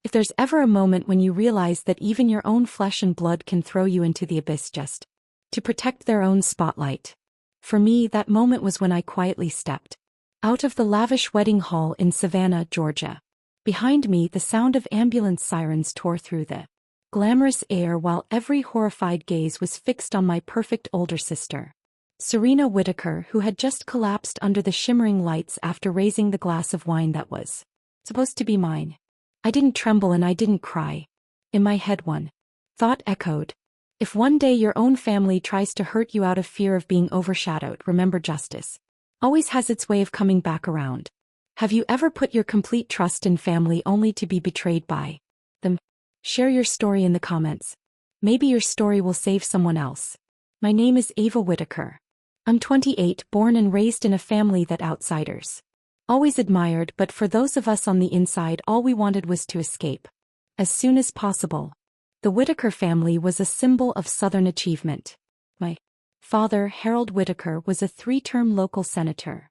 If there's ever a moment when you realize that even your own flesh and blood can throw you into the abyss just to protect their own spotlight. For me, that moment was when I quietly stepped out of the lavish wedding hall in Savannah, Georgia. Behind me, the sound of ambulance sirens tore through the glamorous air while every horrified gaze was fixed on my perfect older sister, Serena Whitaker, who had just collapsed under the shimmering lights after raising the glass of wine that was supposed to be mine. I didn't tremble and I didn't cry. In my head, one thought echoed. If one day your own family tries to hurt you out of fear of being overshadowed, remember justice always has its way of coming back around. Have you ever put your complete trust in family only to be betrayed by them? Share your story in the comments. Maybe your story will save someone else. My name is Ava Whitaker. I'm 28, born and raised in a family that outsiders always admired, but for those of us on the inside, all we wanted was to escape as soon as possible. The Whitaker family was a symbol of Southern achievement. My father, Harold Whitaker, was a 3-term local senator.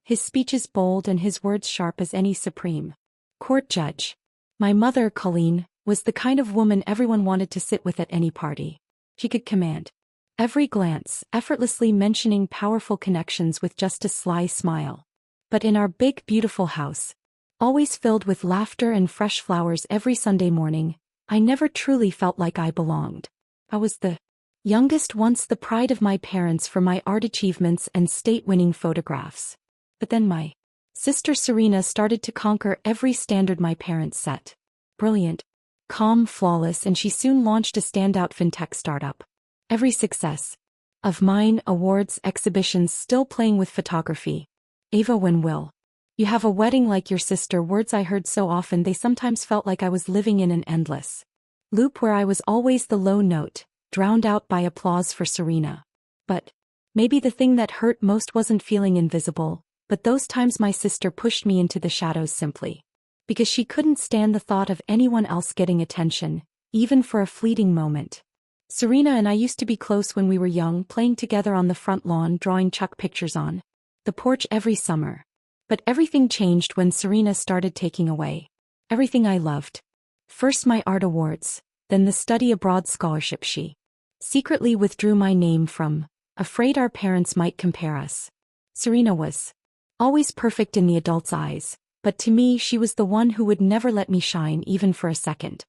His speeches bold and his words sharp as any Supreme Court judge. My mother, Colleen, was the kind of woman everyone wanted to sit with at any party. She could command every glance, effortlessly mentioning powerful connections with just a sly smile. But in our big, beautiful house, always filled with laughter and fresh flowers every Sunday morning, I never truly felt like I belonged. I was the youngest, once the pride of my parents for my art achievements and state-winning photographs. But then my sister Serena started to conquer every standard my parents set. Brilliant, calm, flawless, and she soon launched a standout fintech startup. Every success of mine, awards, exhibitions, still playing with photography. Ava, when will you have a wedding like your sister? Words I heard so often they sometimes felt like I was living in an endless loop where I was always the low note, drowned out by applause for Serena. But maybe the thing that hurt most wasn't feeling invisible, but those times my sister pushed me into the shadows simply because she couldn't stand the thought of anyone else getting attention, even for a fleeting moment. Serena and I used to be close when we were young, playing together on the front lawn, drawing Chuck pictures on the porch every summer. But everything changed when Serena started taking away everything I loved. First my art awards, then the study abroad scholarship she secretly withdrew my name from, afraid our parents might compare us. Serena was always perfect in the adults' eyes, but to me she was the one who would never let me shine even for a second.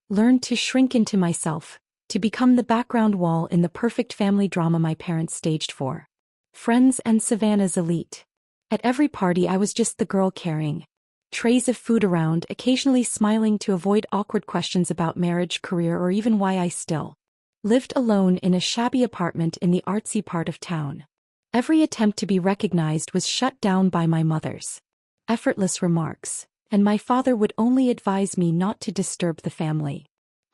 Learned to shrink into myself, to become the background wall in the perfect family drama my parents staged for friends and Savannah's elite. At every party I was just the girl carrying trays of food around, occasionally smiling to avoid awkward questions about marriage, career, or even why I still lived alone in a shabby apartment in the artsy part of town. Every attempt to be recognized was shut down by my mother's effortless remarks, and my father would only advise me not to disturb the family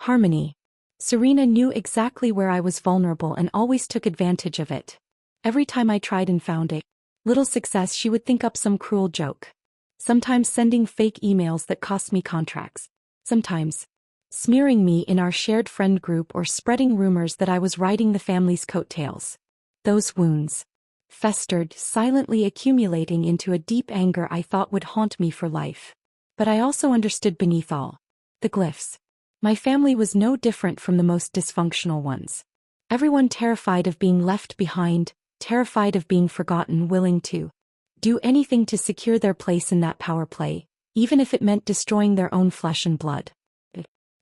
harmony. Serena knew exactly where I was vulnerable and always took advantage of it. Every time I tried and found a little success, she would think up some cruel joke. Sometimes sending fake emails that cost me contracts. Sometimes smearing me in our shared friend group or spreading rumors that I was riding the family's coattails. Those wounds festered, silently accumulating into a deep anger I thought would haunt me for life. But I also understood beneath all the glyphs, my family was no different from the most dysfunctional ones. Everyone terrified of being left behind, terrified of being forgotten, willing to do anything to secure their place in that power play, even if it meant destroying their own flesh and blood.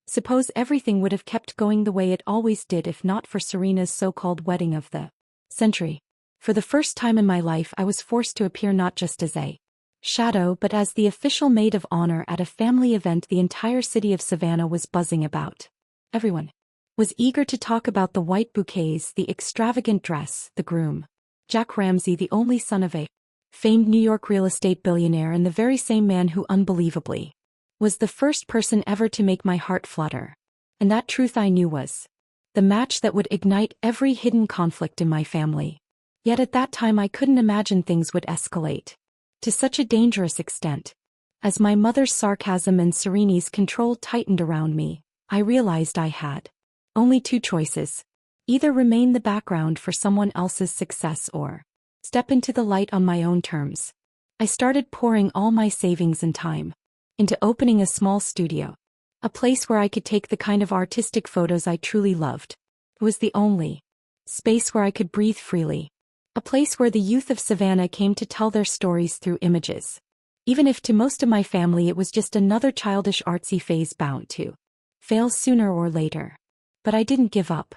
Suppose everything would have kept going the way it always did if not for Serena's so-called wedding of the century. For the first time in my life I was forced to appear not just as a shadow but as the official maid of honor at a family event the entire city of Savannah was buzzing about. Everyone was eager to talk about the white bouquets, the extravagant dress, the groom, Jack Ramsey, the only son of a famed New York real estate billionaire and the very same man who unbelievably was the first person ever to make my heart flutter. And that truth I knew was the match that would ignite every hidden conflict in my family. Yet at that time I couldn't imagine things would escalate to such a dangerous extent. As my mother's sarcasm and Serena's control tightened around me, I realized I had only two choices: either remain the background for someone else's success or step into the light on my own terms. I started pouring all my savings and time into opening a small studio. A place where I could take the kind of artistic photos I truly loved. It was the only space where I could breathe freely. A place where the youth of Savannah came to tell their stories through images. Even if to most of my family it was just another childish artsy phase bound to fail sooner or later. But I didn't give up.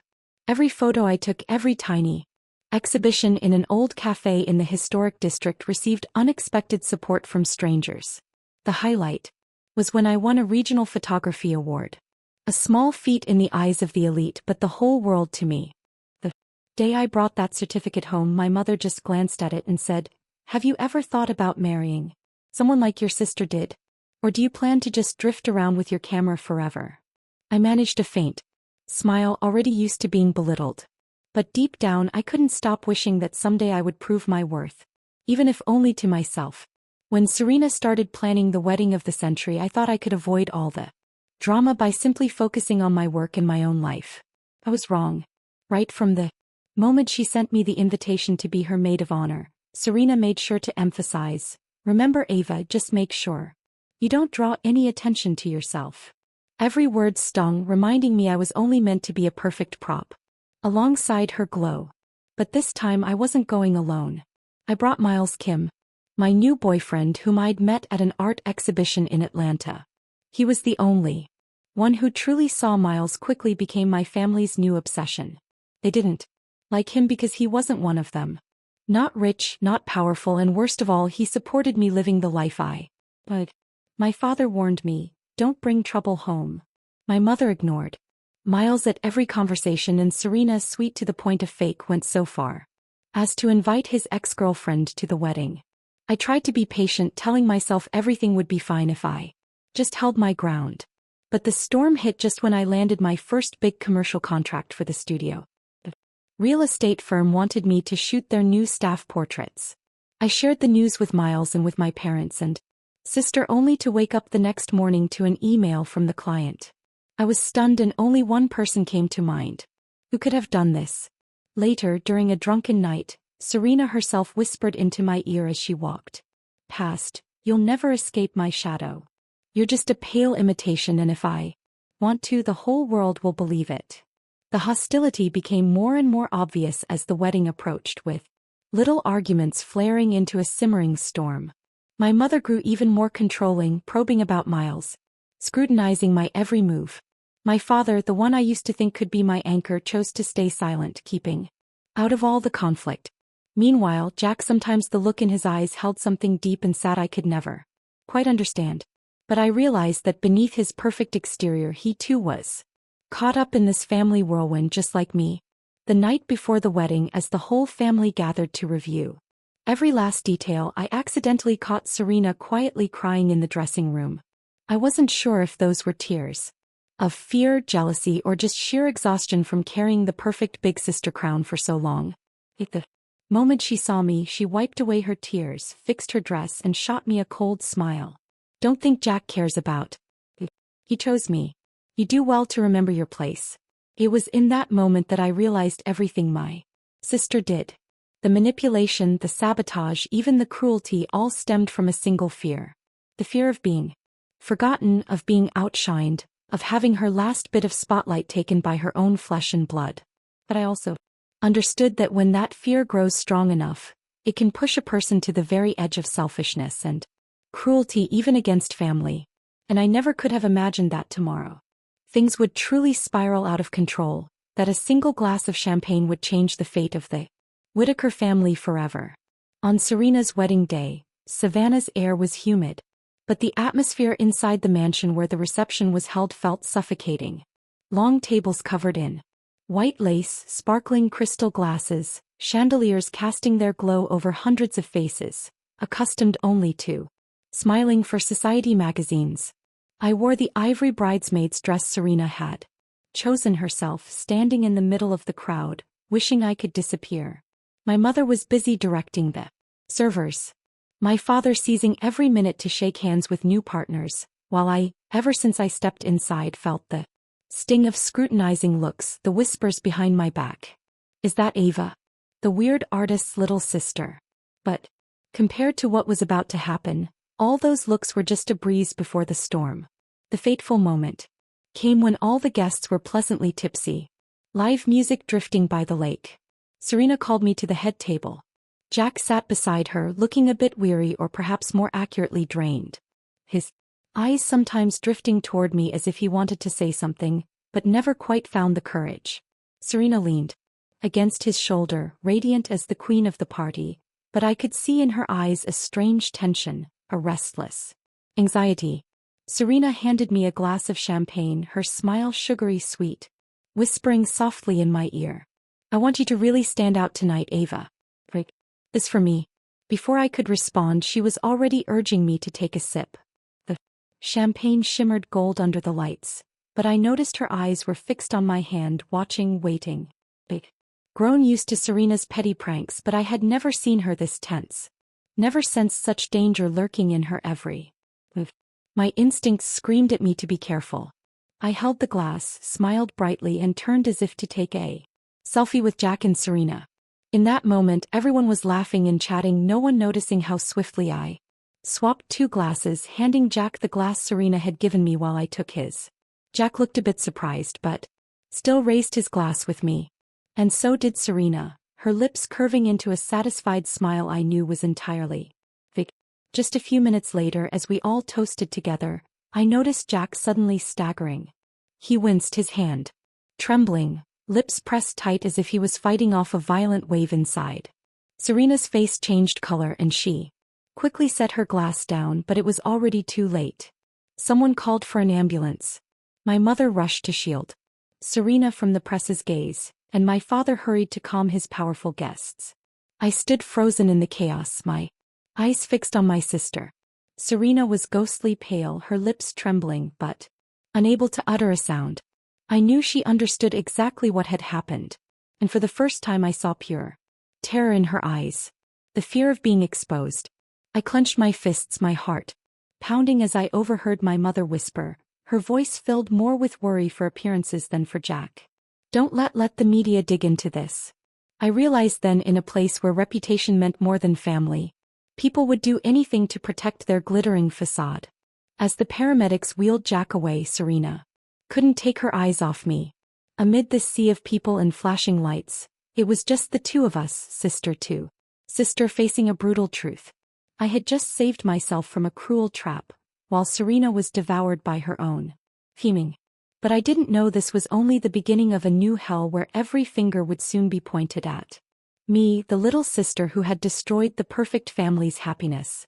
Every photo I took, every tiny exhibition in an old cafe in the historic district received unexpected support from strangers. The highlight was when I won a regional photography award. A small feat in the eyes of the elite, but the whole world to me. The day I brought that certificate home, my mother just glanced at it and said, "Have you ever thought about marrying someone like your sister did? Or do you plan to just drift around with your camera forever?" I managed a faint smile, already used to being belittled. But deep down I couldn't stop wishing that someday I would prove my worth. Even if only to myself. When Serena started planning the wedding of the century, I thought I could avoid all the drama by simply focusing on my work and my own life. I was wrong. Right from the moment she sent me the invitation to be her maid of honor, Serena made sure to emphasize, "Remember, Ava, just make sure you don't draw any attention to yourself." Every word stung, reminding me I was only meant to be a perfect prop alongside her glow. But this time I wasn't going alone. I brought Miles Kim, my new boyfriend whom I'd met at an art exhibition in Atlanta. He was the only one who truly saw. Miles quickly became my family's new obsession. They didn't like him because he wasn't one of them. Not rich, not powerful, and worst of all, he supported me living the life I. But my father warned me, "Don't bring trouble home." My mother ignored Miles at every conversation, and Serena, sweet to the point of fake, went so far as to invite his ex-girlfriend to the wedding. I tried to be patient, telling myself everything would be fine if I just held my ground. But the storm hit just when I landed my first big commercial contract for the studio. The real estate firm wanted me to shoot their new staff portraits. I shared the news with Miles and with my parents and sister, only to wake up the next morning to an email from the client. I was stunned, and only one person came to mind. Who could have done this? Later, during a drunken night, Serena herself whispered into my ear as she walked past, "You'll never escape my shadow. You're just a pale imitation, and if I want to, the whole world will believe it." The hostility became more and more obvious as the wedding approached, with little arguments flaring into a simmering storm. My mother grew even more controlling, probing about Miles, scrutinizing my every move. My father, the one I used to think could be my anchor, chose to stay silent, keeping out of all the conflict. Meanwhile, Jack, sometimes the look in his eyes held something deep and sad I could never quite understand. But I realized that beneath his perfect exterior he too was caught up in this family whirlwind just like me. The night before the wedding, as the whole family gathered to review every last detail, I accidentally caught Serena quietly crying in the dressing room. I wasn't sure if those were tears of fear, jealousy, or just sheer exhaustion from carrying the perfect big sister crown for so long. At the moment she saw me, she wiped away her tears, fixed her dress, and shot me a cold smile. "Don't think Jack cares about you. He chose me. You do well to remember your place." It was in that moment that I realized everything my sister did. The manipulation, the sabotage, even the cruelty, all stemmed from a single fear. The fear of being forgotten, of being outshined, of having her last bit of spotlight taken by her own flesh and blood. But I also understood that when that fear grows strong enough, it can push a person to the very edge of selfishness and cruelty, even against family. And I never could have imagined that tomorrow things would truly spiral out of control, that a single glass of champagne would change the fate of the Whitaker family forever. On Serena's wedding day, Savannah's air was humid, but the atmosphere inside the mansion where the reception was held felt suffocating. Long tables covered in white lace, sparkling crystal glasses, chandeliers casting their glow over hundreds of faces, accustomed only to smiling for society magazines. I wore the ivory bridesmaid's dress Serena had chosen herself, standing in the middle of the crowd, wishing I could disappear. My mother was busy directing the servers, my father seizing every minute to shake hands with new partners, while I, ever since I stepped inside, felt the sting of scrutinizing looks, the whispers behind my back. "Is that Ava? The weird artist's little sister?" But compared to what was about to happen, All those looks were just a breeze before the storm. The fateful moment came when all the guests were pleasantly tipsy. Live music drifting by the lake. Serena called me to the head table. Jack sat beside her, looking a bit weary or perhaps more accurately drained. His eyes sometimes drifting toward me as if he wanted to say something, but never quite found the courage. Serena leaned against his shoulder, radiant as the queen of the party, but I could see in her eyes a strange tension, a restless anxiety. Serena handed me a glass of champagne, her smile sugary sweet, whispering softly in my ear. "I want you to really stand out tonight, Ava. This for me." Before I could respond, she was already urging me to take a sip. The champagne shimmered gold under the lights, but I noticed her eyes were fixed on my hand, watching, waiting. Grown used to Serena's petty pranks, but I had never seen her this tense. Never sensed such danger lurking in her every move. My instincts screamed at me to be careful. I held the glass, smiled brightly, and turned as if to take a selfie with Jack and Serena. In that moment, everyone was laughing and chatting, no one noticing how swiftly I swapped 2 glasses, handing Jack the glass Serena had given me while I took his. Jack looked a bit surprised but still raised his glass with me. And so did Serena, her lips curving into a satisfied smile I knew was entirely fake. Just a few minutes later, as we all toasted together, I noticed Jack suddenly staggering. He winced, his hand trembling, lips pressed tight as if he was fighting off a violent wave inside. Serena's face changed color and she quickly set her glass down, but it was already too late. Someone called for an ambulance. My mother rushed to shield Serena from the press's gaze, and my father hurried to calm his powerful guests. I stood frozen in the chaos, my eyes fixed on my sister. Serena was ghostly pale, her lips trembling but unable to utter a sound. I knew she understood exactly what had happened, and for the first time I saw pure terror in her eyes, the fear of being exposed. I clenched my fists, my heart pounding as I overheard my mother whisper, her voice filled more with worry for appearances than for Jack. "Don't let the media dig into this." I realized then, in a place where reputation meant more than family, people would do anything to protect their glittering facade. As the paramedics wheeled Jack away, Serena couldn't take her eyes off me. Amid this sea of people and flashing lights, it was just the 2 of us, sister to sister, facing a brutal truth. I had just saved myself from a cruel trap, while Serena was devoured by her own fuming. But I didn't know this was only the beginning of a new hell where every finger would soon be pointed at me, the little sister who had destroyed the perfect family's happiness.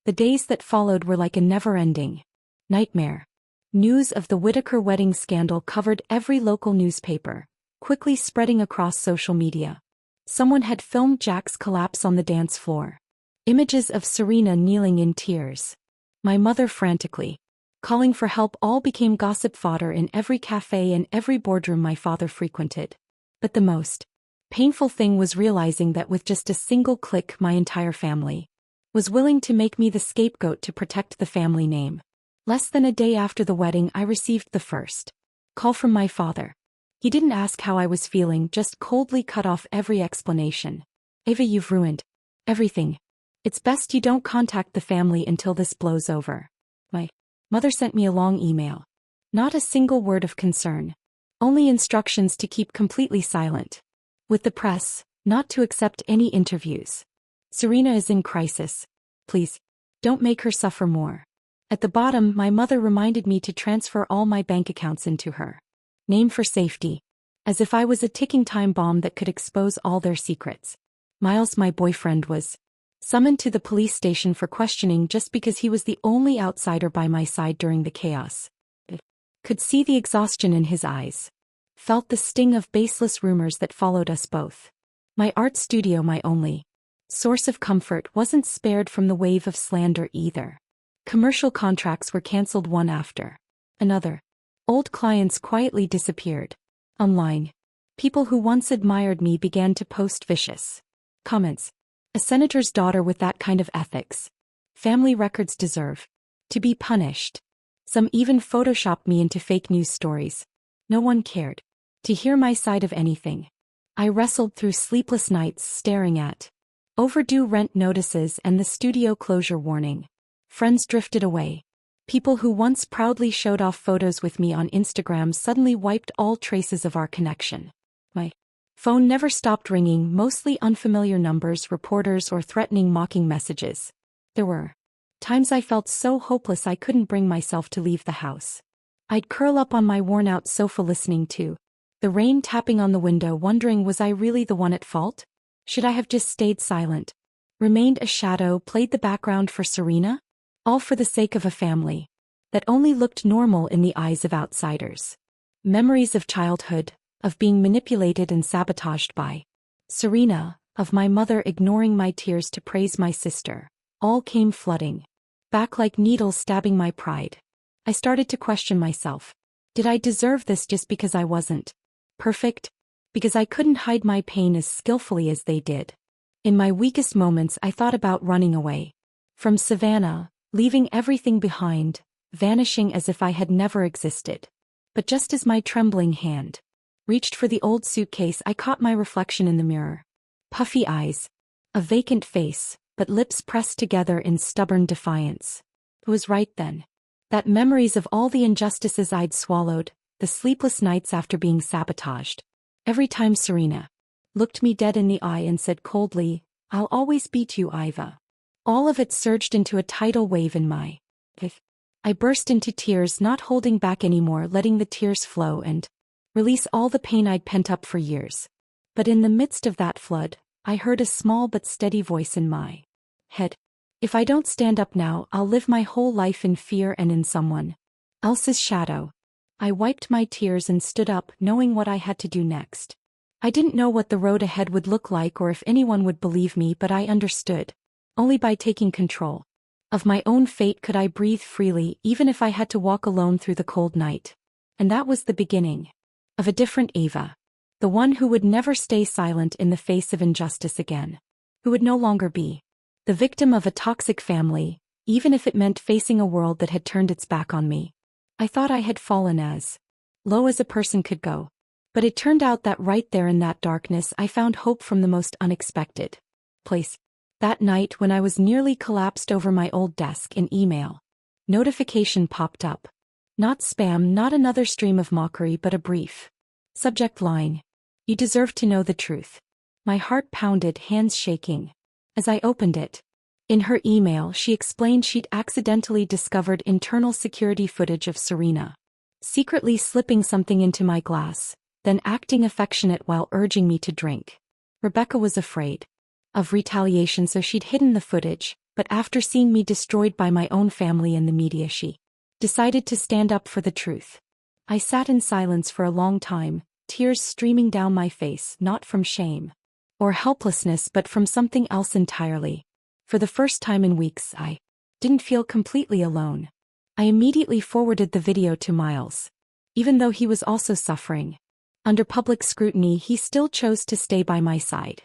The days that followed were like a never-ending nightmare. News of the Whitaker wedding scandal covered every local newspaper, quickly spreading across social media. Someone had filmed Jack's collapse on the dance floor. Images of Serena kneeling in tears. My mother frantically calling for help all became gossip fodder in every cafe and every boardroom my father frequented. But the most painful thing was realizing that with just a single click my entire family was willing to make me the scapegoat to protect the family name. Less than a day after the wedding, I received the first call from my father. He didn't ask how I was feeling, just coldly cut off every explanation. "Ava, you've ruined everything. It's best you don't contact the family until this blows over." My mother sent me a long email. Not a single word of concern. Only instructions to keep completely silent with the press, not to accept any interviews. "Serena is in crisis. Please, don't make her suffer more." At the bottom, my mother reminded me to transfer all my bank accounts into her name for safety, as if I was a ticking time bomb that could expose all their secrets. Miles, my boyfriend, was summoned to the police station for questioning just because he was the only outsider by my side during the chaos. Could see the exhaustion in his eyes. Felt the sting of baseless rumors that followed us both. My art studio, my only source of comfort, wasn't spared from the wave of slander either. Commercial contracts were cancelled one after another. Old clients quietly disappeared. Online, people who once admired me began to post vicious comments. "A senator's daughter with that kind of ethics. Family records deserve to be punished." Some even photoshopped me into fake news stories. No one cared to hear my side of anything. I wrestled through sleepless nights staring at overdue rent notices and the studio closure warning. Friends drifted away. People who once proudly showed off photos with me on Instagram suddenly wiped all traces of our connection. My phone never stopped ringing, mostly unfamiliar numbers, reporters, or threatening, mocking messages. There were times I felt so hopeless I couldn't bring myself to leave the house. I'd curl up on my worn-out sofa listening to the rain tapping on the window, wondering, was I really the one at fault? Should I have just stayed silent, remained a shadow, played the background for Serena? All for the sake of a family that only looked normal in the eyes of outsiders. Memories of childhood, of being manipulated and sabotaged by Serena, of my mother ignoring my tears to praise my sister, all came flooding back like needles stabbing my pride. I started to question myself. Did I deserve this just because I wasn't perfect? Because I couldn't hide my pain as skillfully as they did? In my weakest moments, I thought about running away from Savannah, leaving everything behind, vanishing as if I had never existed. But just as my trembling hand reached for the old suitcase, I caught my reflection in the mirror. Puffy eyes, a vacant face, but lips pressed together in stubborn defiance. It was right then that memories of all the injustices I'd swallowed, the sleepless nights after being sabotaged. Every time Serena looked me dead in the eye and said coldly, "I'll always beat you, Ava." All of it surged into a tidal wave in my life. I burst into tears, not holding back anymore, letting the tears flow and release all the pain I'd pent up for years. But in the midst of that flood, I heard a small but steady voice in my head. If I don't stand up now, I'll live my whole life in fear and in someone else's shadow. I wiped my tears and stood up, knowing what I had to do next. I didn't know what the road ahead would look like or if anyone would believe me, but I understood. Only by taking control of my own fate could I breathe freely, even if I had to walk alone through the cold night. And that was the beginning of a different Ava. The one who would never stay silent in the face of injustice again. Who would no longer be the victim of a toxic family, even if it meant facing a world that had turned its back on me. I thought I had fallen as low as a person could go. But it turned out that right there in that darkness I found hope from the most unexpected place. That night, when I was nearly collapsed over my old desk, an email notification popped up. Not spam, not another stream of mockery, but a brief subject line. "You deserve to know the truth." My heart pounded, hands shaking, as I opened it. In her email, she explained she'd accidentally discovered internal security footage of Serena secretly slipping something into my glass, then acting affectionate while urging me to drink. Rebecca was afraid of retaliation, so she'd hidden the footage, but after seeing me destroyed by my own family and the media, she decided to stand up for the truth. I sat in silence for a long time, tears streaming down my face, not from shame or helplessness but from something else entirely. For the first time in weeks, I didn't feel completely alone. I immediately forwarded the video to Miles. Even though he was also suffering under public scrutiny, he still chose to stay by my side.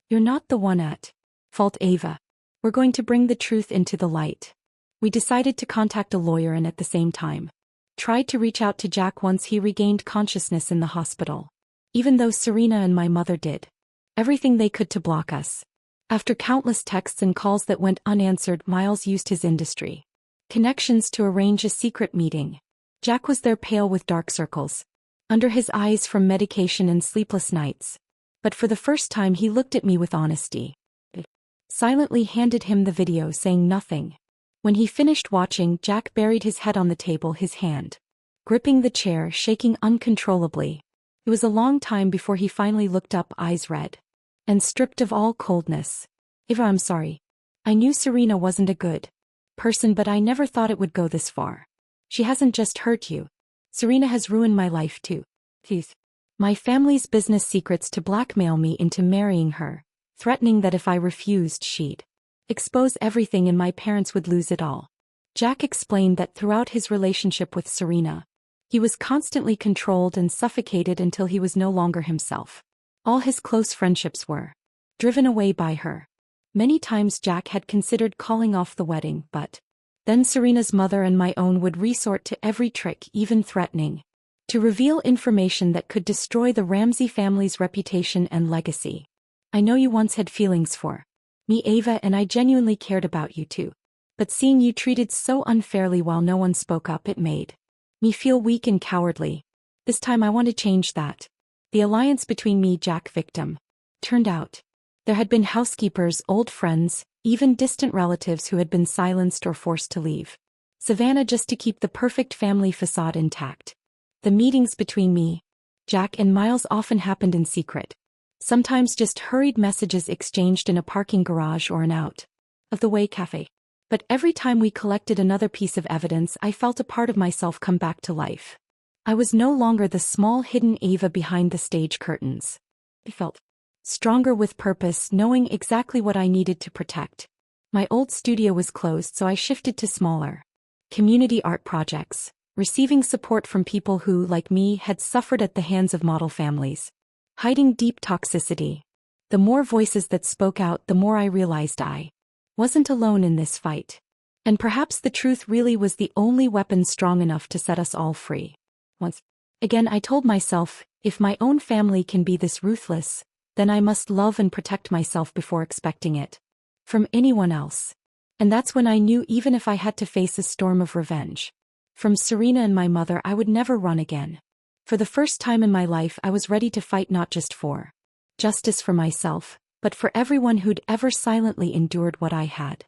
"You're not the one at fault, Ava. We're going to bring the truth into the light." We decided to contact a lawyer and at the same time tried to reach out to Jack once he regained consciousness in the hospital. Even though Serena and my mother did everything they could to block us. After countless texts and calls that went unanswered, Miles used his industry connections to arrange a secret meeting. Jack was there, pale with dark circles under his eyes from medication and sleepless nights. But for the first time he looked at me with honesty. I silently handed him the video, saying nothing. When he finished watching, Jack buried his head on the table, his hand gripping the chair, shaking uncontrollably. It was a long time before he finally looked up, eyes red and stripped of all coldness. "Ava, I'm sorry. I knew Serena wasn't a good person, but I never thought it would go this far. She hasn't just hurt you. Serena has ruined my life too. He's my family's business secrets to blackmail me into marrying her, threatening that if I refused she'd expose everything and my parents would lose it all." Jack explained that throughout his relationship with Serena, he was constantly controlled and suffocated until he was no longer himself. All his close friendships were driven away by her. Many times Jack had considered calling off the wedding, but then Serena's mother and my own would resort to every trick, even threatening to reveal information that could destroy the Ramsey family's reputation and legacy. "I know you once had feelings for me, Ava, and I genuinely cared about you too. But seeing you treated so unfairly while no one spoke up, it made me feel weak and cowardly. This time I want to change that. The alliance between me, Jack, victim. Turned out. There had been housekeepers, old friends, even distant relatives who had been silenced or forced to leave Savannah just to keep the perfect family facade intact. The meetings between me, Jack, and Miles often happened in secret. Sometimes just hurried messages exchanged in a parking garage or an out-of-the-way cafe. But every time we collected another piece of evidence, I felt a part of myself come back to life. I was no longer the small hidden Ava behind the stage curtains. I felt stronger with purpose, knowing exactly what I needed to protect. My old studio was closed, so I shifted to smaller community art projects, receiving support from people who, like me, had suffered at the hands of model families. Hiding deep toxicity. The more voices that spoke out, the more I realized I wasn't alone in this fight. And perhaps the truth really was the only weapon strong enough to set us all free. Once again, I told myself, if my own family can be this ruthless, then I must love and protect myself before expecting it from anyone else. And that's when I knew even if I had to face a storm of revenge from Serena and my mother, I would never run again. For the first time in my life, I was ready to fight not just for justice for myself, but for everyone who'd ever silently endured what I had.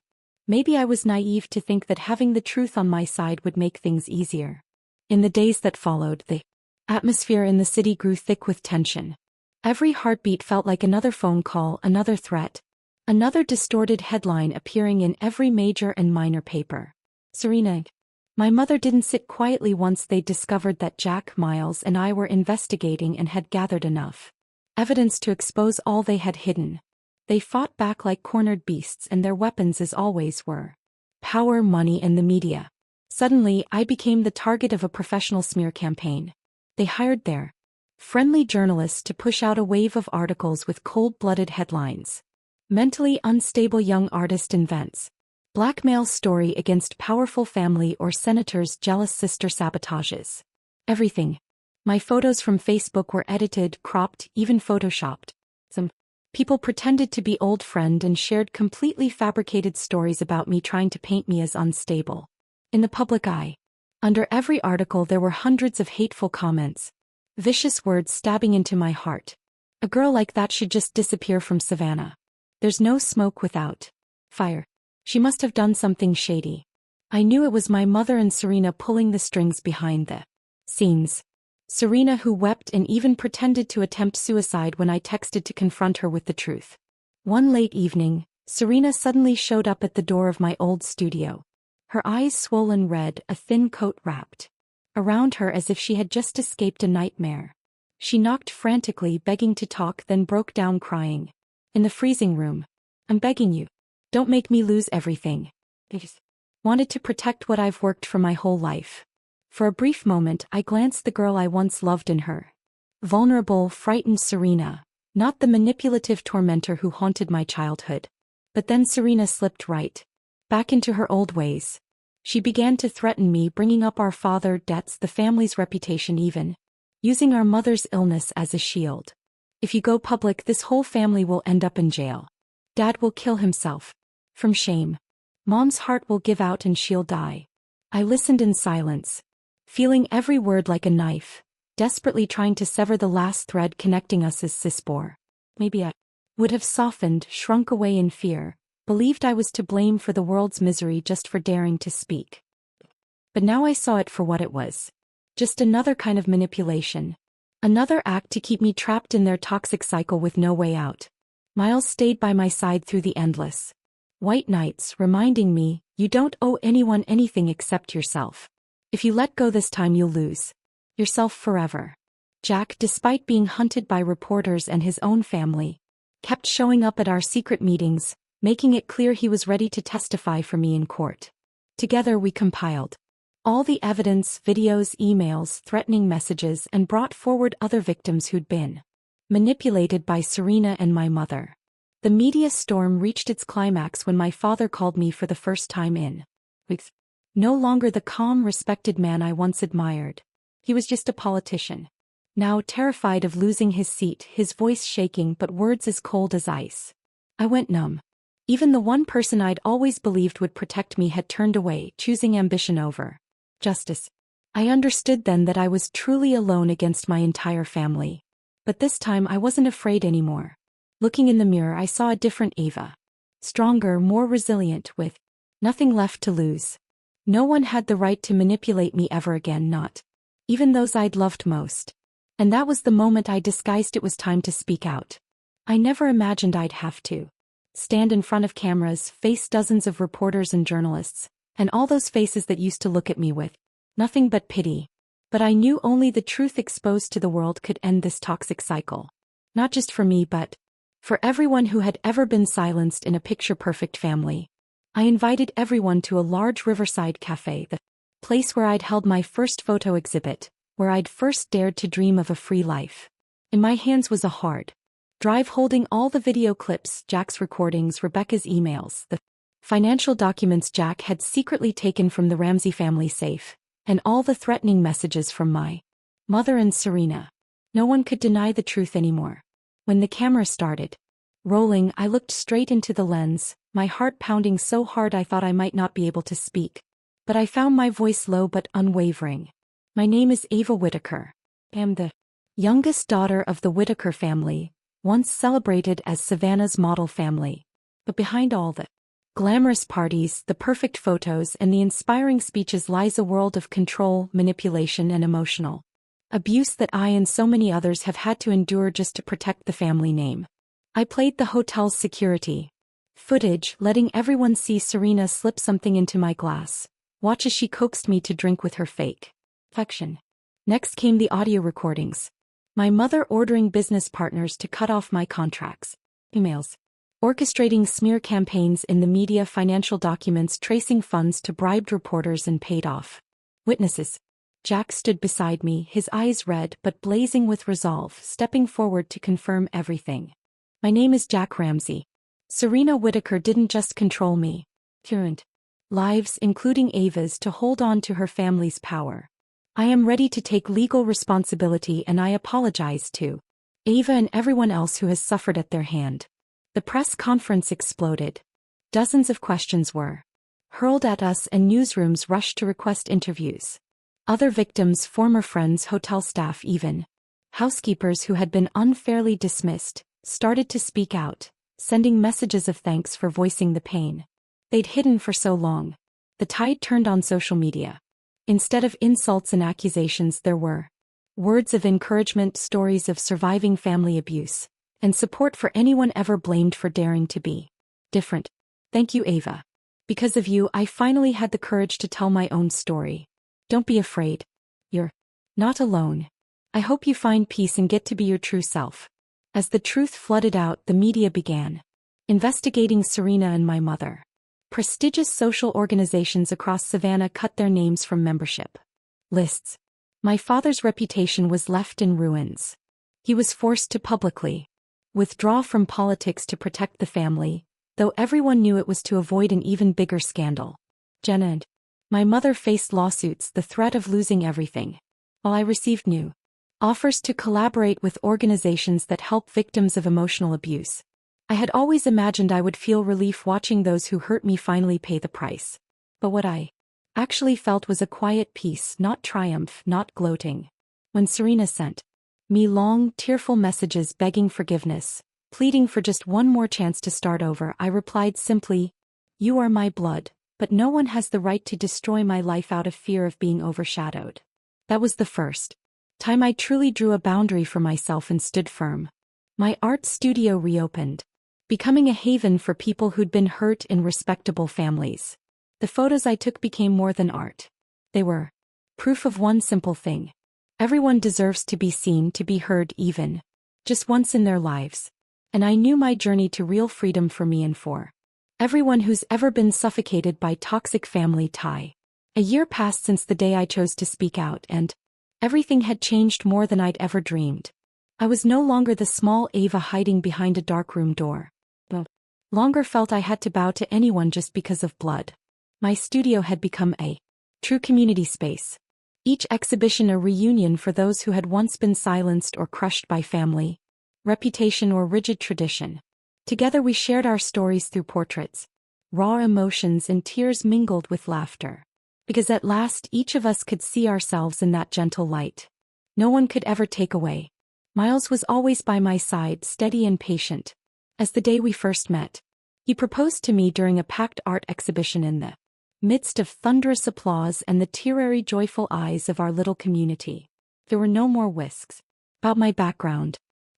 Maybe I was naive to think that having the truth on my side would make things easier. In the days that followed, the atmosphere in the city grew thick with tension. Every heartbeat felt like another phone call, another threat, another distorted headline appearing in every major and minor paper. Serena. My mother didn't sit quietly once they discovered that Jack, Miles, and I were investigating and had gathered enough evidence to expose all they had hidden. They fought back like cornered beasts, and their weapons, as always, were power, money, and the media. Suddenly, I became the target of a professional smear campaign. They hired their friendly journalists to push out a wave of articles with cold-blooded headlines. Mentally unstable young artist invents blackmail story against powerful family, or senator's jealous sister sabotages everything. My photos from Facebook were edited, cropped, even photoshopped. Some people pretended to be old friends and shared completely fabricated stories about me, trying to paint me as unstable in the public eye. Under every article there were hundreds of hateful comments, vicious words stabbing into my heart. A girl like that should just disappear from Savannah. There's no smoke without fire. She must have done something shady. I knew it was my mother and Serena pulling the strings behind the scenes. Serena, who wept and even pretended to attempt suicide when I texted to confront her with the truth. One late evening, Serena suddenly showed up at the door of my old studio. Her eyes swollen red, a thin coat wrapped around her as if she had just escaped a nightmare. She knocked frantically, begging to talk, then broke down crying. In the freezing room. I'm begging you. Don't make me lose everything. I just wanted to protect what I've worked for my whole life. For a brief moment, I glanced the girl I once loved in her. Vulnerable, frightened Serena, not the manipulative tormentor who haunted my childhood. But then Serena slipped right back into her old ways. She began to threaten me, bringing up our father, debts, the family's reputation, even using our mother's illness as a shield. If you go public, this whole family will end up in jail. Dad will kill himself from shame. Mom's heart will give out and she'll die. I listened in silence, feeling every word like a knife, desperately trying to sever the last thread connecting us as cisbore. Maybe I would have softened, shrunk away in fear, believed I was to blame for the world's misery just for daring to speak. But now I saw it for what it was. Just another kind of manipulation. Another act to keep me trapped in their toxic cycle with no way out. Miles stayed by my side through the endless white nights, reminding me, you don't owe anyone anything except yourself. If you let go this time, you'll lose yourself forever. Jack, despite being hunted by reporters and his own family, kept showing up at our secret meetings, making it clear he was ready to testify for me in court. Together we compiled all the evidence, videos, emails, threatening messages, and brought forward other victims who'd been manipulated by Serena and my mother. The media storm reached its climax when my father called me for the first time in weeks. No longer the calm, respected man I once admired. He was just a politician. Now terrified of losing his seat, his voice shaking but words as cold as ice. I went numb. Even the one person I'd always believed would protect me had turned away, choosing ambition over justice. I understood then that I was truly alone against my entire family. But this time I wasn't afraid anymore. Looking in the mirror, I saw a different Ava. Stronger, more resilient, with nothing left to lose. No one had the right to manipulate me ever again, not even those I'd loved most. And that was the moment I decided it was time to speak out. I never imagined I'd have to stand in front of cameras, face dozens of reporters and journalists, and all those faces that used to look at me with nothing but pity. But I knew only the truth exposed to the world could end this toxic cycle. Not just for me, but for everyone who had ever been silenced in a picture-perfect family. I invited everyone to a large riverside cafe, the place where I'd held my first photo exhibit, where I'd first dared to dream of a free life. In my hands was a hard drive holding all the video clips, Jack's recordings, Rebecca's emails, the financial documents Jack had secretly taken from the Ramsey family safe, and all the threatening messages from my mother and Serena. No one could deny the truth anymore. When the camera started rolling, I looked straight into the lens, my heart pounding so hard I thought I might not be able to speak. But I found my voice low but unwavering. My name is Ava Whitaker. I am the youngest daughter of the Whitaker family, once celebrated as Savannah's model family. But behind all the glamorous parties, the perfect photos, and the inspiring speeches lies a world of control, manipulation, and emotional abuse that I and so many others have had to endure just to protect the family name. I played the hotel's security footage, letting everyone see Serena slip something into my glass, watch as she coaxed me to drink with her fake affection. Next came the audio recordings. My mother ordering business partners to cut off my contracts, emails, orchestrating smear campaigns in the media, financial documents tracing funds to bribed reporters and paid-off witnesses. Jack stood beside me, his eyes red but blazing with resolve, stepping forward to confirm everything. My name is Jack Ramsey. Serena Whitaker didn't just control me. Current lives, including Ava's, to hold on to her family's power. I am ready to take legal responsibility, and I apologize to Ava and everyone else who has suffered at their hand. The press conference exploded. Dozens of questions were hurled at us, and newsrooms rushed to request interviews. Other victims, former friends, hotel staff, even housekeepers who had been unfairly dismissed, started to speak out, sending messages of thanks for voicing the pain they'd hidden for so long. The tide turned on social media. Instead of insults and accusations, there were words of encouragement, stories of surviving family abuse, and support for anyone ever blamed for daring to be different. Thank you, Ava. Because of you, I finally had the courage to tell my own story. Don't be afraid. You're not alone. I hope you find peace and get to be your true self. As the truth flooded out, the media began investigating Serena and my mother. Prestigious social organizations across Savannah cut their names from membership lists. My father's reputation was left in ruins. He was forced to publicly withdraw from politics to protect the family, though everyone knew it was to avoid an even bigger scandal. Jenna and my mother faced lawsuits, the threat of losing everything, while I received new offers to collaborate with organizations that help victims of emotional abuse. I had always imagined I would feel relief watching those who hurt me finally pay the price. But what I actually felt was a quiet peace, not triumph, not gloating. When Serena sent me long, tearful messages begging forgiveness, pleading for just one more chance to start over, I replied simply, "You are my blood, but no one has the right to destroy my life out of fear of being overshadowed." That was the first time I truly drew a boundary for myself and stood firm. My art studio reopened, becoming a haven for people who'd been hurt in respectable families. The photos I took became more than art. They were proof of one simple thing. Everyone deserves to be seen, to be heard, even just once in their lives. And I knew my journey to real freedom for me and for everyone who's ever been suffocated by toxic family tie. A year passed since the day I chose to speak out, and everything had changed more than I'd ever dreamed. I was no longer the small Ava hiding behind a darkroom door. No longer felt I had to bow to anyone just because of blood. My studio had become a true community space. Each exhibition a reunion for those who had once been silenced or crushed by family, reputation, or rigid tradition. Together we shared our stories through portraits, raw emotions and tears mingled with laughter. Because at last each of us could see ourselves in that gentle light. No one could ever take away. Miles was always by my side, steady and patient. As the day we first met, he proposed to me during a packed art exhibition in the midst of thunderous applause and the teary joyful eyes of our little community. There were no more whisks about my background,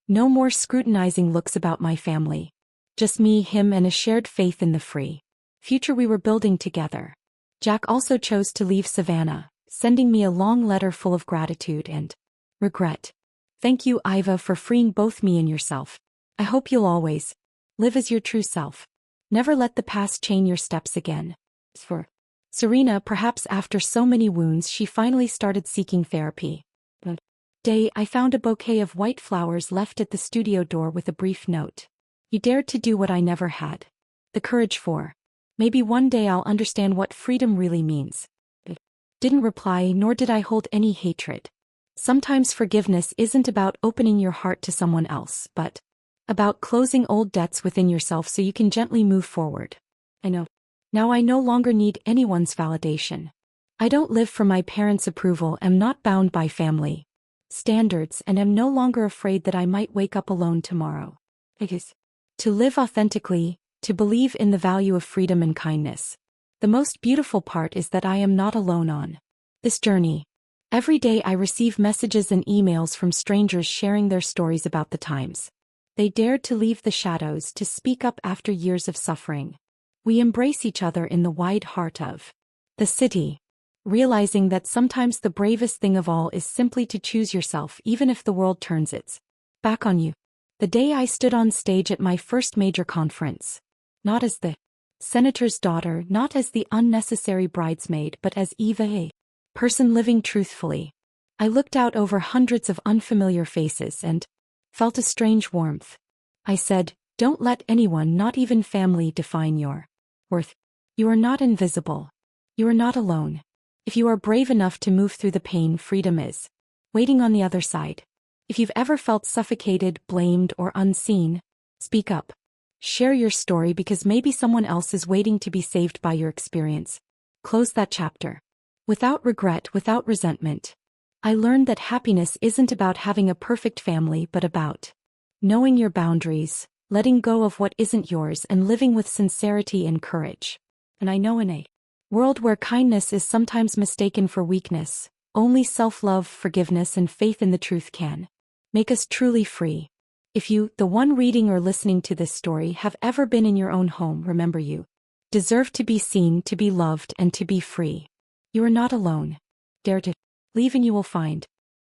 no more scrutinizing looks about my family. Just me, him, and a shared faith in the free future we were building together. Jack also chose to leave Savannah, sending me a long letter full of gratitude and regret. Thank you, Ava, for freeing both me and yourself. I hope you'll always live as your true self. Never let the past chain your steps again. For Serena, perhaps after so many wounds, she finally started seeking therapy. That day, I found a bouquet of white flowers left at the studio door with a brief note. You dared to do what I never had the courage for. Maybe one day I'll understand what freedom really means. I didn't reply, nor did I hold any hatred. Sometimes forgiveness isn't about opening your heart to someone else, but about closing old debts within yourself so you can gently move forward. I know. Now I no longer need anyone's validation. I don't live for my parents' approval, am not bound by family standards, and am no longer afraid that I might wake up alone tomorrow. Because to live authentically, to believe in the value of freedom and kindness. The most beautiful part is that I am not alone on this journey. Every day I receive messages and emails from strangers sharing their stories about the times they dared to leave the shadows, to speak up after years of suffering. We embrace each other in the wide heart of the city, realizing that sometimes the bravest thing of all is simply to choose yourself even if the world turns its back on you. The day I stood on stage at my first major conference, not as the senator's daughter, not as the unnecessary bridesmaid, but as Eva, a person living truthfully. I looked out over hundreds of unfamiliar faces and felt a strange warmth. I said, don't let anyone, not even family, define your worth. You are not invisible. You are not alone. If you are brave enough to move through the pain, freedom is waiting on the other side. If you've ever felt suffocated, blamed, or unseen, speak up. Share your story, because maybe someone else is waiting to be saved by your experience. Close that chapter without regret, without resentment. I learned that happiness isn't about having a perfect family, but about knowing your boundaries, letting go of what isn't yours, and living with sincerity and courage. And I know in a world where kindness is sometimes mistaken for weakness, only self-love, forgiveness, and faith in the truth can make us truly free. If you, the one reading or listening to this story, have ever been in your own home, remember you deserve to be seen, to be loved, and to be free. You are not alone. Dare to leave and you will find